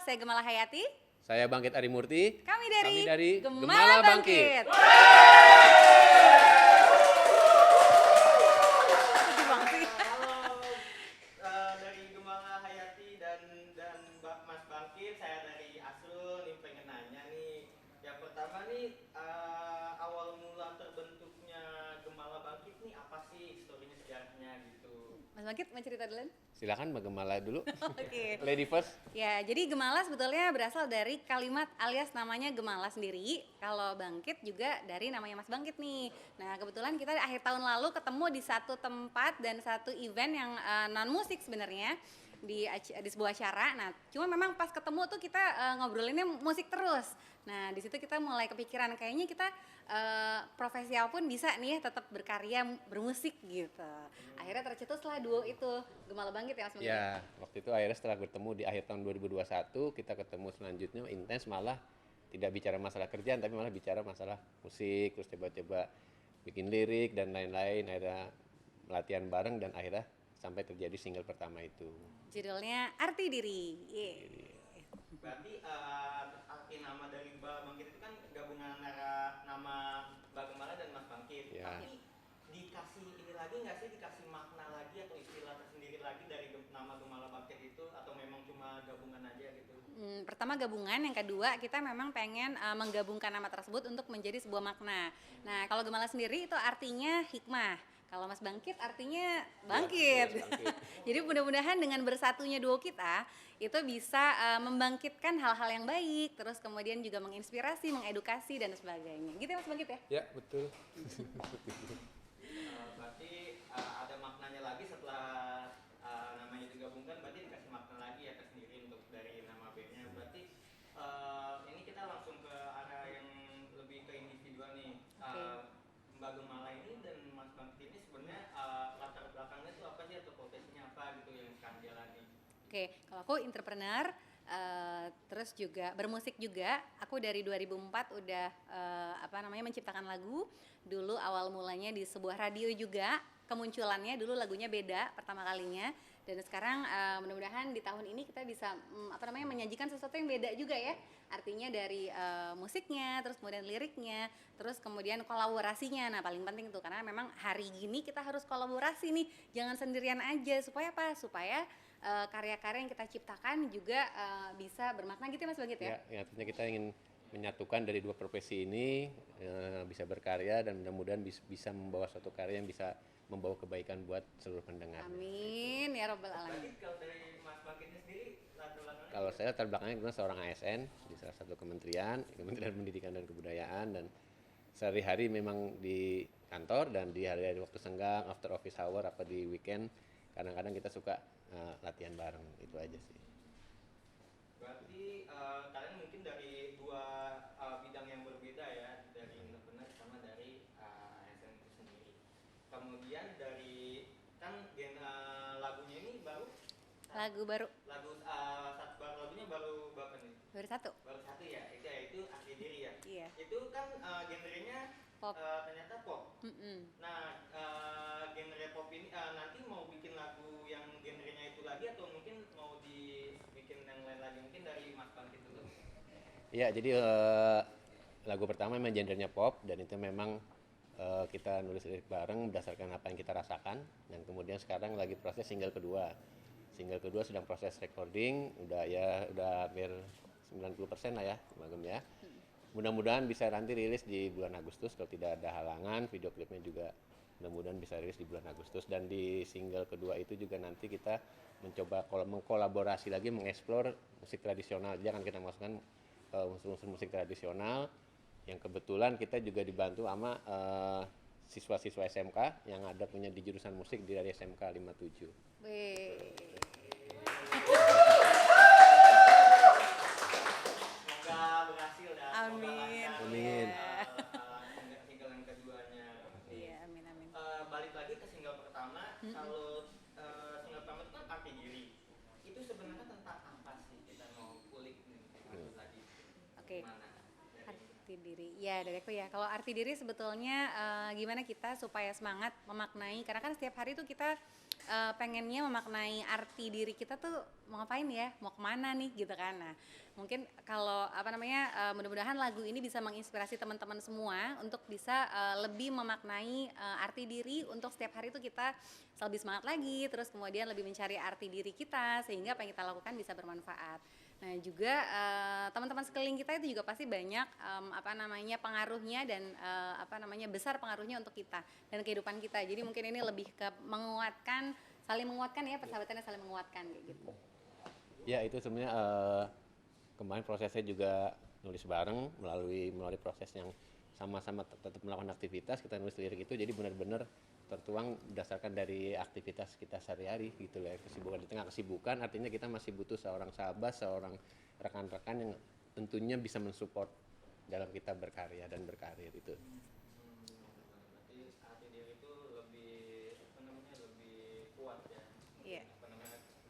saya Gemala Hayati. Saya Bangkit Arimurti. Kami dari Gemala Bangkit. Sedih banget sih. Halo, dari Gemala Hayati dan Mas Bangkit, saya dari Asrul. Nih pengen nanya nih, yang pertama nih awal mula terbentuknya Gemala Bangkit nih apa sih historinya sejarahnya gitu? Mas Bangkit mau cerita dulu? Silakan Mbak Gemala dulu. Oke. Lady first. Ya, jadi Gemala sebetulnya berasal dari kalimat alias namanya Gemala sendiri. Kalau Bangkit juga dari namanya Mas Bangkit nih. Nah, kebetulan kita akhir tahun lalu ketemu di satu tempat dan satu event yang non musik sebenarnya di sebuah acara. Nah, cuma memang pas ketemu tuh kita ngobrolinnya musik terus. Nah, di situ kita mulai kepikiran kayaknya kita profesi apapun bisa nih ya tetap berkarya bermusik gitu. Akhirnya tercetuslah duo itu Gemala Bangkit ya Mas Bangkit. Ya, waktu itu akhirnya setelah bertemu di akhir tahun 2021, kita ketemu selanjutnya intens malah tidak bicara masalah kerjaan tapi malah bicara masalah musik, terus coba-coba bikin lirik dan lain-lain, akhirnya latihan bareng dan akhirnya sampai terjadi single pertama itu. Judulnya Arti Diri. Yeay. Berarti arti nama dari Mbak Bangkit itu kan gabungan antara nama Mbak Gemala dan Mas Bangkit. Ya. Tapi dikasih ini lagi nggak sih, dikasih makna lagi atau istilah tersendiri lagi dari nama Gemala Bangkit itu, atau memang cuma gabungan aja gitu? Pertama gabungan, yang kedua kita memang pengen menggabungkan nama tersebut untuk menjadi sebuah makna. Nah, kalau Gemala sendiri itu artinya hikmah. Kalau Mas Bangkit artinya bangkit. Ya, bangkit. Jadi mudah-mudahan dengan bersatunya duo kita itu bisa membangkitkan hal-hal yang baik, terus kemudian juga menginspirasi, mengedukasi dan sebagainya. Gitu ya Mas Bangkit ya? Ya, betul. Berarti ada maknanya lagi setelah namanya digabungkan, berarti dikasih makna lagi ya tersendiri untuk dari nama bandnya. Berarti ini kita langsung ke arah yang lebih ke individual nih. Mbak Gemala ini dan Mas Bangkit ini sebenarnya latar belakangnya itu apa sih, atau profesinya apa gitu yang sekarang jalani? Oke, kalau aku entrepreneur, terus juga bermusik juga. Aku dari 2004 udah menciptakan lagu. Dulu awal mulanya di sebuah radio juga. Kemunculannya dulu lagunya beda pertama kalinya. Dan sekarang mudah-mudahan di tahun ini kita bisa menyajikan sesuatu yang beda juga ya. Artinya dari musiknya, terus kemudian liriknya, terus kemudian kolaborasinya. Nah, paling penting tuh karena memang hari gini kita harus kolaborasi nih. Jangan sendirian aja. Supaya apa? Supaya karya-karya yang kita ciptakan juga bisa bermakna gitu ya Mas Bangkit ya? Ya, artinya kita ingin menyatukan dari dua profesi ini, bisa berkarya dan mudah-mudahan bisa membawa suatu karya yang bisa membawa kebaikan buat seluruh pendengar. Amin ya robbal alamin. Berarti kalau dari Mas Bangkitnya sendiri latar belakangnya? Kalau saya latar belakangnya gue seorang ASN di salah satu Kementerian Pendidikan dan Kebudayaan, dan sehari-hari memang di kantor dan di hari-hari waktu senggang, after office hour, apa di weekend, kadang-kadang kita suka latihan bareng, itu aja sih. Berarti kalian mungkin dari dua bidang yang berbeda ya, dari entrepreneur sama dari ASN itu sendiri. Kemudian dari lagunya ini baru Lagu baru lagunya baru berapa nih? satu. Baru satu ya, itu Arti Diri ya. Iya. Itu kan genrenya Pop. ternyata pop. Nah, genre pop ini nanti mau bikin lagu yang genrenya itu lagi, atau mungkin mau dibikin yang lain lagi, mungkin dari Mas Bangkit dulu. Iya, jadi lagu pertama memang genrenya pop, dan itu memang kita nulis lirik bareng berdasarkan apa yang kita rasakan, dan kemudian sekarang lagi proses single kedua. Single kedua sedang proses recording, udah hampir 90% lah ya, Magem ya. Mudah-mudahan bisa nanti rilis di bulan Agustus kalau tidak ada halangan. Video klipnya juga mudah-mudahan bisa rilis di bulan Agustus, dan di single kedua itu juga nanti kita mencoba mengkolaborasi lagi, mengeksplor musik tradisional. Jadi akan kita masukkan unsur-unsur musik tradisional yang kebetulan kita juga dibantu sama siswa-siswa SMK yang ada punya di jurusan musik dari SMK 57. Wih. Semoga berhasil dan Amin. semoga lancar. Amin. Single yang keduanya. Iya, amin amin. Balik lagi ke single pertama. Kalau single pertama itu kan Arti Diri. Itu sebenarnya tentang apa sih? Kita mau kulik nih tadi. Oke. Gimana? Arti diri, ya dari aku ya. Kalau arti diri sebetulnya gimana kita supaya semangat memaknai, karena kan setiap hari tuh kita pengennya memaknai arti diri kita tuh mau ngapain ya, mau kemana nih gitu kan. Nah mungkin kalau mudah-mudahan lagu ini bisa menginspirasi teman-teman semua untuk bisa lebih memaknai arti diri untuk setiap hari itu kita lebih semangat lagi, terus kemudian lebih mencari arti diri kita sehingga apa yang kita lakukan bisa bermanfaat. Nah juga teman-teman sekeliling kita itu juga pasti banyak pengaruhnya dan besar pengaruhnya untuk kita dan kehidupan kita. Jadi mungkin ini lebih ke saling menguatkan ya, persahabatannya saling menguatkan kayak gitu. Ya itu sebenarnya kemarin prosesnya juga nulis bareng melalui proses yang sama-sama tetap melakukan aktivitas, kita nulis lirik itu jadi benar-benar tertuang berdasarkan dari aktivitas kita sehari-hari gitu ya. Kesibukan di tengah kesibukan artinya kita masih butuh seorang sahabat, seorang rekan-rekan yang tentunya bisa mensupport dalam kita berkarya dan berkarir itu. Berarti hati diri itu lebih lebih kuat ya. Iya.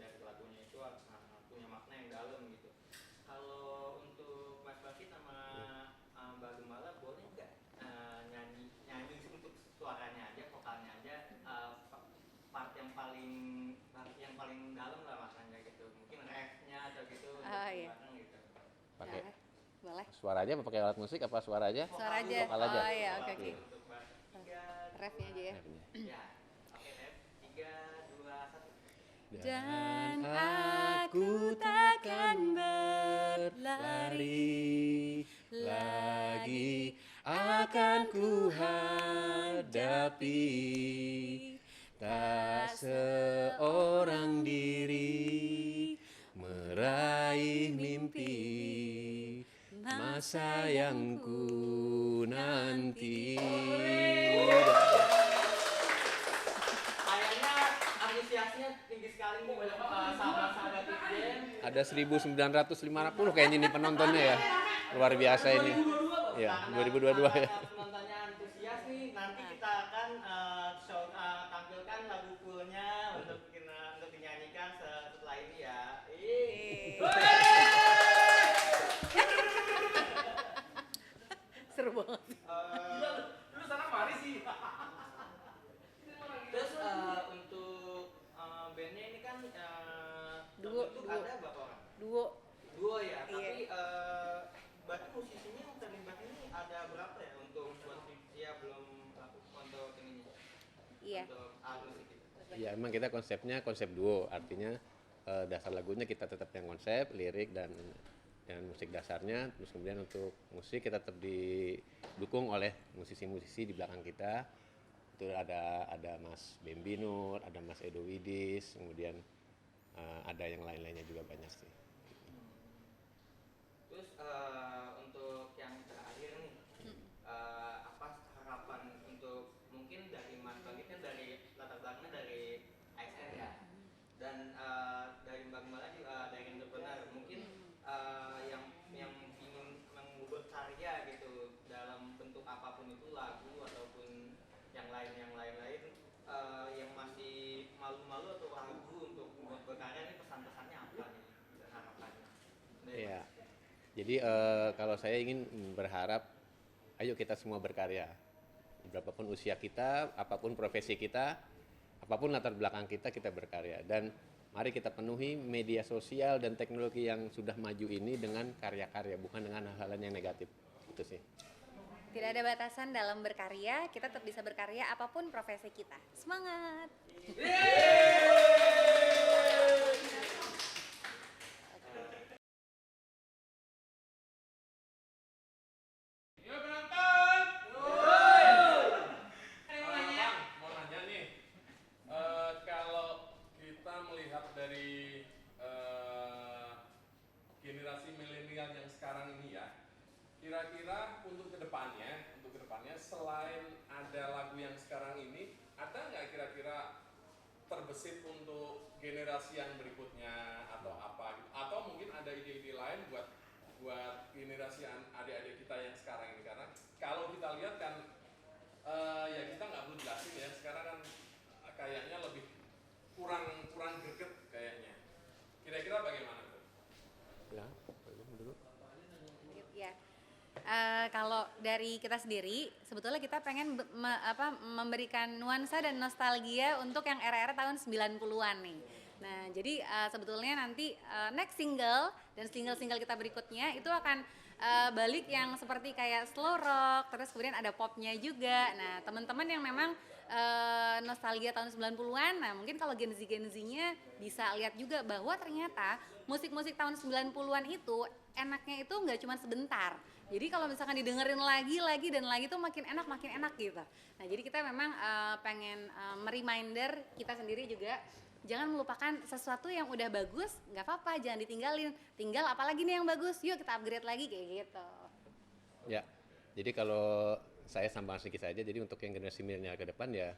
Dari lagunya itu punya makna yang dalam gitu. Kalau untuk Mas Basit sama Mbak Gembala boleh nggak nyanyi untuk suaranya aja, vokalnya aja, part yang paling dalam lah maknanya gitu. Mungkin refnya atau gitu. Iya. Gitu. Pakai Ya, boleh. suara aja apa pakai alat musik apa suara aja? Suara aja. Vokal aja. Oh iya, oke. Untuk Mbak tiga, Refnya aja ya. Refnya. ya. Oke, ref 3, 2, 1. Dan aku takkan berlari lagi akan ku hadapi tak seorang diri meraih mimpi masa yang ku nanti. Kayaknya antusiasnya tinggi sekali nih banyak sahabat-sahabat IPDN. Ada 1.950 kayaknya ini penontonnya ya. Luar biasa ini. Ya, 2022 ya. Penontonnya antusias nih, nanti kita akan tampilkan lagu fullnya untuk dinyanyikan setelah ini ya. Seru banget. Lu sana mari sih. Terus untuk bandnya ini kan Duo. ada berapa orang? Duo ya, tapi berarti musisinya yang terlibat ini ada berapa ya untuk belum untuk ininya? Iya. Untuk alat musik itu. Ya emang kita konsepnya konsep duo, artinya dasar lagunya kita tetap yang konsep, lirik dan musik dasarnya, terus kemudian untuk musik kita tetap didukung oleh musisi-musisi di belakang kita. Itu ada Mas Bembi Nur, ada Mas Edo Widis, kemudian ada yang lain-lainnya juga banyak sih. Terus untuk yang terakhir nih, apa harapan untuk mungkin dari Mas Bagit kan dari latar belakangnya dari ASN ya, dan dari Mbak Gembala juga dari entrepreneur, mungkin yang ingin mengubah karya gitu dalam bentuk apapun itu, lagu ataupun yang lain yang masih malu-malu atau ragu untuk berkarya, ini pesan-pesannya apa nih dan harapannya? Iya. Jadi kalau saya ingin berharap, ayo kita semua berkarya. Berapapun usia kita, apapun profesi kita, apapun latar belakang kita, kita berkarya. Dan mari kita penuhi media sosial dan teknologi yang sudah maju ini dengan karya-karya, bukan dengan hal-hal yang negatif. Itu sih. Tidak ada batasan dalam berkarya, kita tetap bisa berkarya apapun profesi kita. Semangat! Mau nanya nih, kalau kita melihat dari generasi milenial yang sekarang ini ya, kira-kira untuk kedepannya selain ada lagu yang sekarang ini, ada nggak kira-kira terbesit untuk generasi yang berikutnya atau apa gitu? Atau mungkin ada ide-ide lain buat generasi adik-adik kita yang sekarang ini, karena kalau kita lihat kan ya kita nggak perlu jelasin ya, sekarang kan kayaknya lebih kurang greget kayaknya. Kira-kira bagaimana tuh? Ya, dulu. Ya. Kalau dari kita sendiri, sebetulnya kita pengen memberikan nuansa dan nostalgia untuk yang era-era tahun 90-an nih. Nah, jadi sebetulnya nanti next single dan single-single kita berikutnya itu akan balik yang seperti kayak slow rock, terus kemudian ada popnya juga. Nah, teman-teman yang memang nostalgia tahun 90-an, nah mungkin kalau Gen Z-nya bisa lihat juga bahwa ternyata musik-musik tahun 90-an itu enaknya itu nggak cuma sebentar. Jadi kalau misalkan didengerin lagi dan lagi tuh makin enak gitu. Nah, jadi kita memang pengen mereminder kita sendiri juga, jangan melupakan sesuatu yang udah bagus, nggak apa-apa, jangan ditinggalin. Tinggal apalagi nih yang bagus, yuk kita upgrade lagi kayak gitu. Ya, jadi kalau saya sambang sedikit saja, jadi untuk yang generasi milenial ke depan ya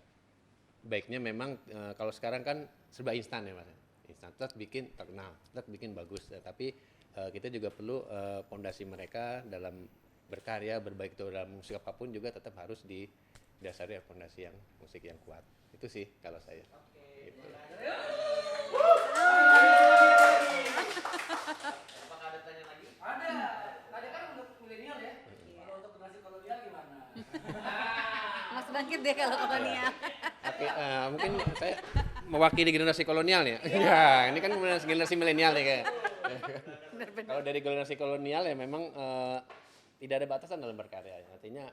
baiknya memang kalau sekarang kan serba instan ya Mas. Instan, tetap bikin terkenal, tetap bikin bagus. Tapi kita juga perlu fondasi mereka dalam berkarya, berbaik itu dalam musik apapun juga tetap harus didasari fondasi yang musik yang kuat. Itu sih kalau saya. Gitu. Apakah ada tanya lagi? Ada. Tadi kan untuk milenial ya. Kalau untuk generasi kolonial gimana? Mas bangkit deh kalau kolonial. Oke, mungkin saya mewakili generasi kolonial ya. Ya, ini kan generasi milenial ya kayak. Kalau dari generasi kolonial ya memang tidak ada batasan dalam berkarya. Artinya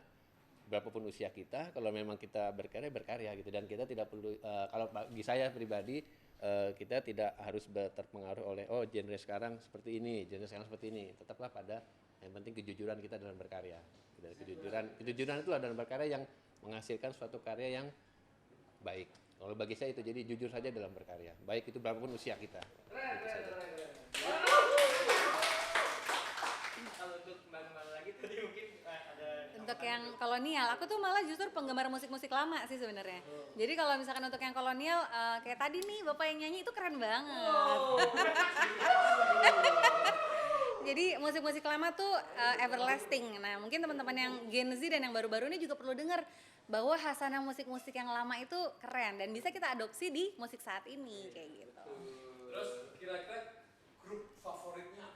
berapapun usia kita, kalau memang kita berkarya gitu, dan kita tidak perlu kalau bagi saya pribadi kita tidak harus terpengaruh oleh genre sekarang seperti ini, genre sekarang seperti ini. Tetaplah pada yang penting kejujuran kita dalam berkarya. Dan kejujuran itu dalam berkarya yang menghasilkan suatu karya yang baik. Kalau bagi saya itu, jadi jujur saja dalam berkarya. Baik itu berapapun usia kita. Itu saja. Kalau untuk mbak lagi tadi mungkin ada Untuk yang kolonial, aku tuh malah justru penggemar musik-musik lama sih sebenarnya. Jadi kalau misalkan untuk yang kolonial, kayak tadi nih bapak yang nyanyi itu keren banget. Jadi musik-musik lama tuh everlasting. Nah, mungkin teman-teman yang Gen Z dan yang baru-baru ini juga perlu dengar bahwa hasanah musik-musik yang lama itu keren dan bisa kita adopsi di musik saat ini kayak gitu. Terus kira-kira grup favoritnya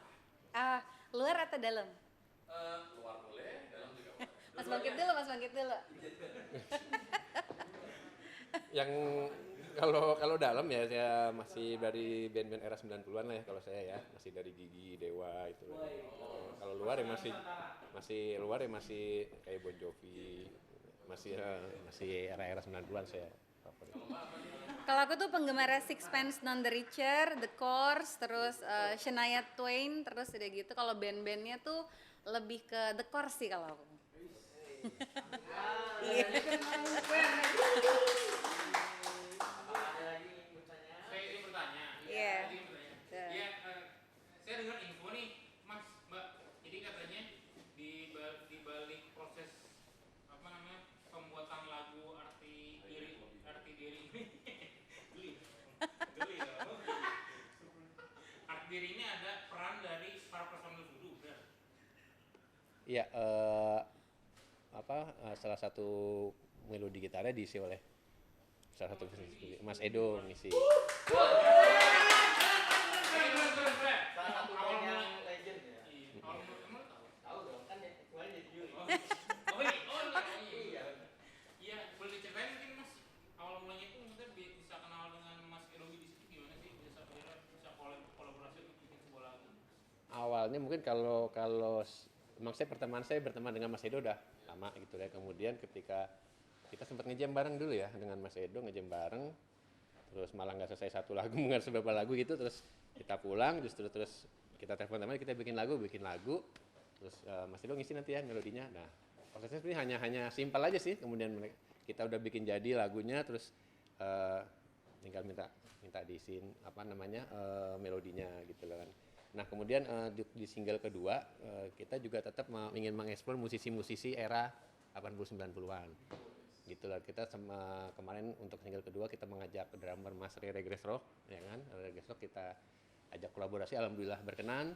apa? Luar atau dalam? Luar boleh, dalam juga boleh. Mas bangkit dulu. Yang kalau dalam ya saya masih dari band-band era 90-an lah ya kalau saya ya, masih dari Gigi, Dewa itu. Kalau luar ya masih kayak Bon Jovi, masih era-era 90-an saya favorit. Kalau aku tuh penggemar Sixpence None the Richer, The Course, terus Shania Twain, terus udah gitu kalau band-bandnya tuh lebih ke The Course sih kalau aku. ada lagi yang bertanya? Saya ingin bertanya. Iya. Saya ingin bertanya. Ya, saya dengar info nih, Mas, Mbak. Jadi katanya di balik proses apa namanya pembuatan lagu arti diri ini, geli, ya. Arti diri ini ada peran dari para personil voodoo, benar? Iya, salah satu melodi gitarnya diisi oleh salah satu Mas Edo ngisi. Salah satu band yang legend ya. Iya. Awal mula emang tahu? Tahu dong kan ya, kemarin jadi juri. Iya. Iya, boleh diceritain mungkin Mas, awal mulanya itu maksudnya bisa kenal dengan Mas Edowi di situ gimana sih? Bisa kolaborasi untuk bikin sebuah lagu. Awalnya mungkin kalau memang saya berteman dengan Mas Edo udah lama gitu ya. Kemudian ketika kita sempat ngejam bareng dulu ya dengan Mas Edo, ngejam bareng, terus malah nggak selesai satu lagu, nggak seberapa lagu gitu, terus kita pulang, terus kita telepon teman, kita bikin lagu, terus Mas Edo ngisi nanti ya melodinya. Nah, prosesnya sebenarnya hanya simpel aja sih. Kemudian kita udah bikin jadi lagunya, terus tinggal minta diisiin melodinya gitu kan. Nah, kemudian di single kedua kita juga tetap ingin mengeksplor musisi-musisi era 80-90-an. Gitu lah, kita sama kemarin untuk single kedua kita mengajak drummer Mas Rere Gresrock, ya kan? Rere Gresrock kita ajak kolaborasi, alhamdulillah berkenan.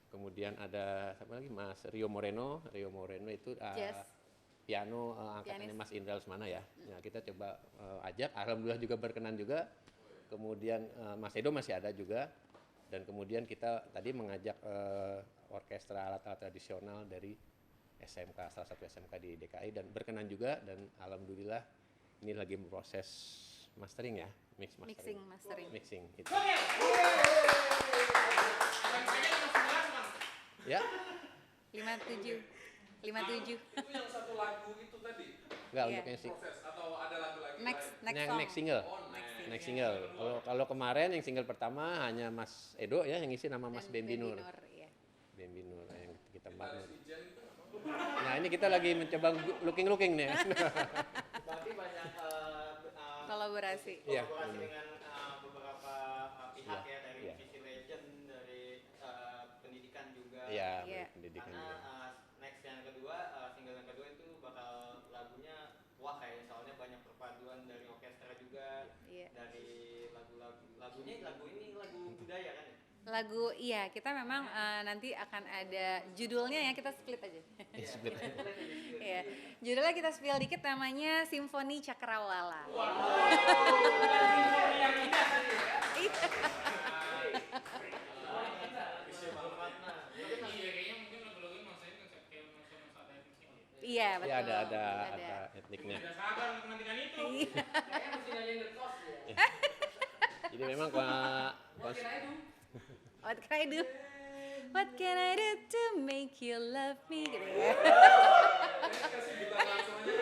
Kemudian ada siapa lagi? Mas Rio Moreno itu piano angkatannya Mas Indra Lesmana ya. Nah, kita coba ajak, alhamdulillah juga berkenan juga. Kemudian Mas Edo masih ada juga. Dan kemudian kita tadi mengajak orkestra alat-alat tradisional dari SMK, salah satu SMK di DKI, dan berkenan juga, dan alhamdulillah ini lagi proses mastering ya, Mastering. mixing itu. SMK-nya masih jelas bang. Ya, 57. Itu yang satu lagu itu tadi enggak Iya. untuk yang proses atau ada lagu lagi Next lain? song. next single. Oh, Next single. Kalau kemarin yang single pertama hanya Mas Edo ya yang ngisi, nama Mas Dan Bembi Nur. Iya. Bembi Nur yang kita Gitaris bangun. Ijen itu apa? Nah, ini kita lagi mencoba looking nih. Berarti banyak Kolaborasi. Iya. kolaborasi dengan beberapa pihak Iya, ya, dari iya. Visi Legend, dari pendidikan juga. Iya, Iya. pendidikan Karena juga. next yang kedua, single yang kedua itu bakal lagunya wah kayaknya, soalnya banyak perpaduan dari orkestra juga, Iya. dari lagu ini lagu budaya kan ya? Lagu iya, kita memang nanti akan ada judulnya ya, kita split aja. Split. Iya. Judulnya kita spill dikit, namanya Simfoni Cakrawala. Iya, kayaknya mungkin lagu-lagunya maksudnya kan kayak masa-masa ada etnisnya. Iya, betul. Iya, ada etniknya. Tidak sabar untuk nantikan itu. Iya. Kayaknya mesti nyanyiin The Cross ya. Jadi memang Kira itu. What can I do? What can I do to make you love me? Gitu ya. Kasih gitar langsung aja.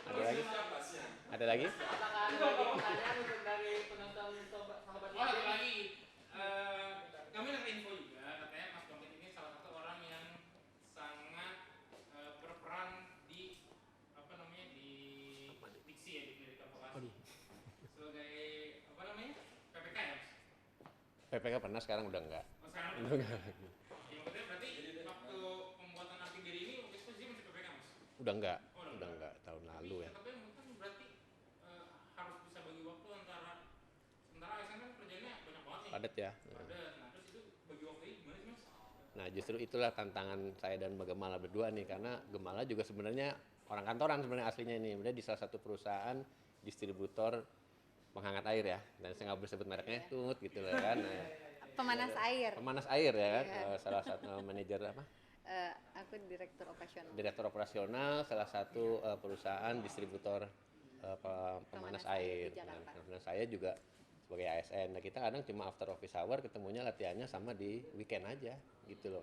ada lagi? Bassnya. Ada lagi? Apakah ada lagi pertanyaan untuk dari penonton sahabat Oh, satu lagi. Kami dapat info juga, katanya Mas Bangkit ini salah satu orang yang sangat berperan di apa namanya di diksi ya, di pendidikan vokasi. Sebagai apa namanya PPK ya, Mas? PPK pernah, sekarang udah enggak. Oh, sekarang udah. Ya, maksudnya berarti waktu pembuatan arti diri ini waktu itu dia masih PPK, Mas? Udah enggak. Oh, udah Udah enggak tahun lalu ya. Tapi mungkin berarti harus bisa bagi waktu antara sementara ASN kan kerjanya banyak banget nih. Padat ya. Padat. Nah, terus itu bagi waktunya gimana sih, Mas? Nah, justru itulah tantangan saya dan Mbak Gemala berdua nih, karena Gemala juga sebenarnya orang kantoran sebenarnya aslinya ini. Dia di salah satu perusahaan distributor penghangat air ya. Dan saya nggak boleh sebut mereknya, tut gitu lah kan. Nah, Pemanas air. pemanas air ya kan. Iya. Salah satu manajer apa? Aku direktur operasional. Direktur operasional salah satu perusahaan distributor pemanas air. di Jakarta. Nah, saya juga sebagai ASN. Nah, kita kadang cuma after office hour ketemunya latihannya sama di weekend aja gitu loh.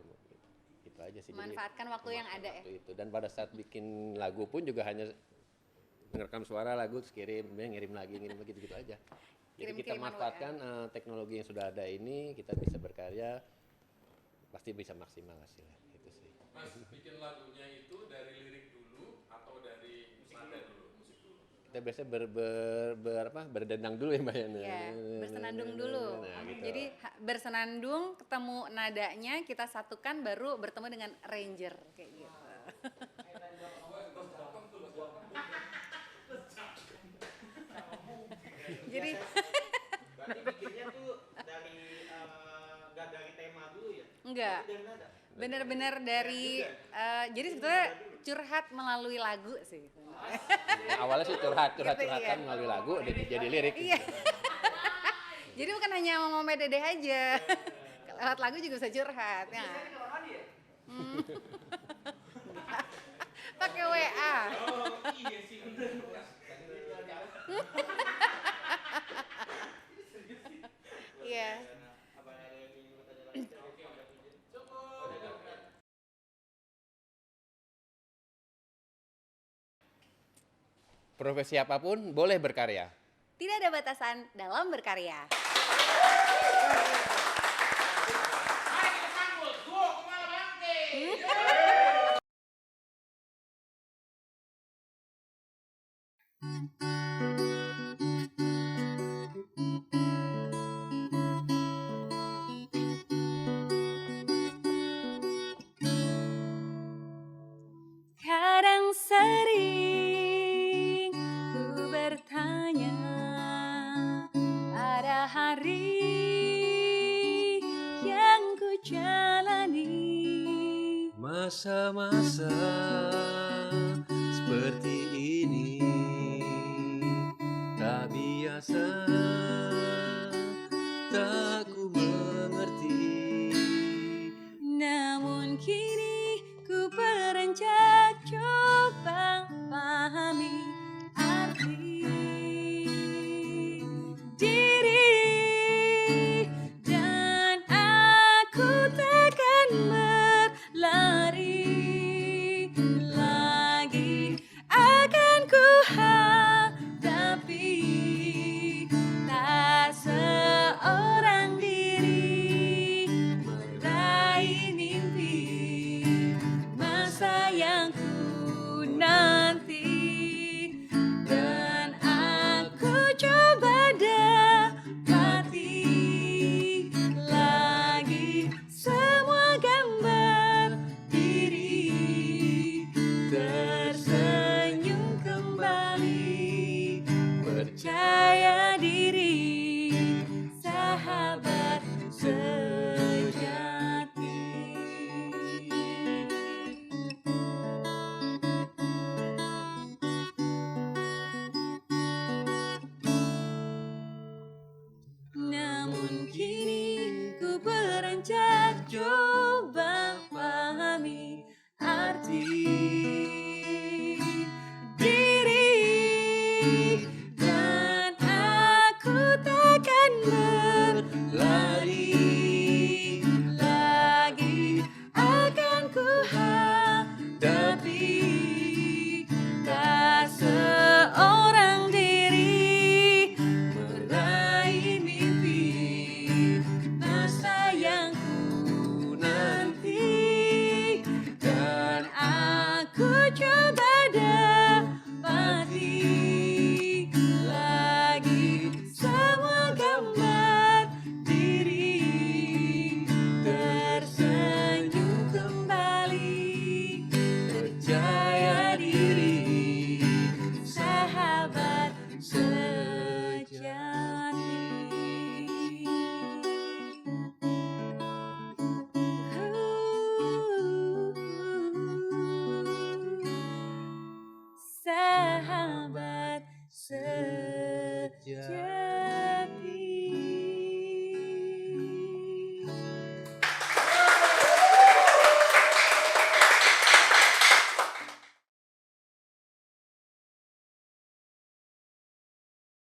Itu aja sih. Jadi, Manfaatkan waktu yang ada ya. waktu itu. Dan pada saat bikin lagu pun juga hanya merekam suara lagu, terus ngirim lagi gitu aja. Jadi kita Kirim-kiriman manfaatkan teknologi yang sudah ada ini, kita bisa berkarya, pasti bisa maksimal hasilnya. Itu sih. Mas, bikin lagunya itu dari lirik dulu atau dari nada dulu, musik dulu? Kita biasanya berdendang dulu ya Mbak ya. Iya, bersenandung dulu. Nah, gitu. Jadi bersenandung, ketemu nadanya, kita satukan, baru bertemu dengan arranger kayak gitu. Jadi Berarti bikinnya tuh dari nggak dari tema dulu ya? enggak, Tapi dari nada. benar-benar dari jadi sebetulnya curhat melalui lagu sih. Nah, awalnya sih curhatan iya. melalui lagu, jadi lirik. Iya. Jadi bukan hanya ngomong Dede aja. Lewat lagu juga bisa curhat ya. Biasanya di kamar mandi ya? Pakai WA. Oh, iya sih bener. Iya. Apa ada yang ingin bertanya lagi? Oke, udah. Profesi apapun boleh berkarya. Tidak ada batasan dalam berkarya. Mari kita sambut duo Gemala Bangkit. Kadang sering ku bertanya, pada hari yang ku jalani. Masa-masa seperti ini tak biasa, tak